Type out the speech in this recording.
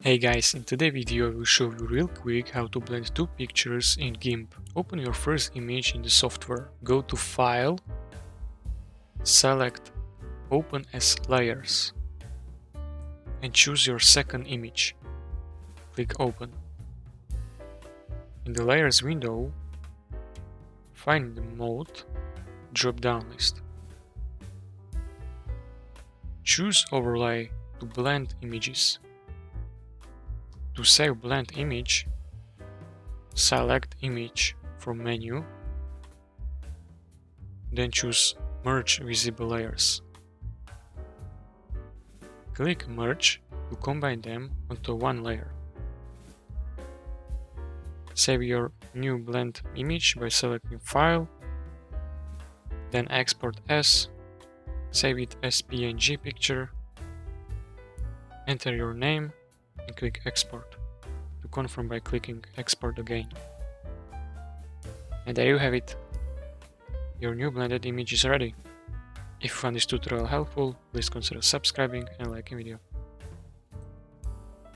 Hey guys, in today's video I will show you real quick how to blend two pictures in GIMP. Open your first image in the software, go to File, select Open as Layers and choose your second image. Click Open. In the Layers window, find the Mode drop-down list. Choose Overlay to blend images. To save blend image, select Image from menu, then choose Merge Visible Layers. Click Merge to combine them onto one layer. Save your new blend image by selecting File, then Export as, save it as PNG picture, enter your name and click Export. To confirm by clicking Export again. And there you have it. Your new blended image is ready. If you found this tutorial helpful, please consider subscribing and liking video.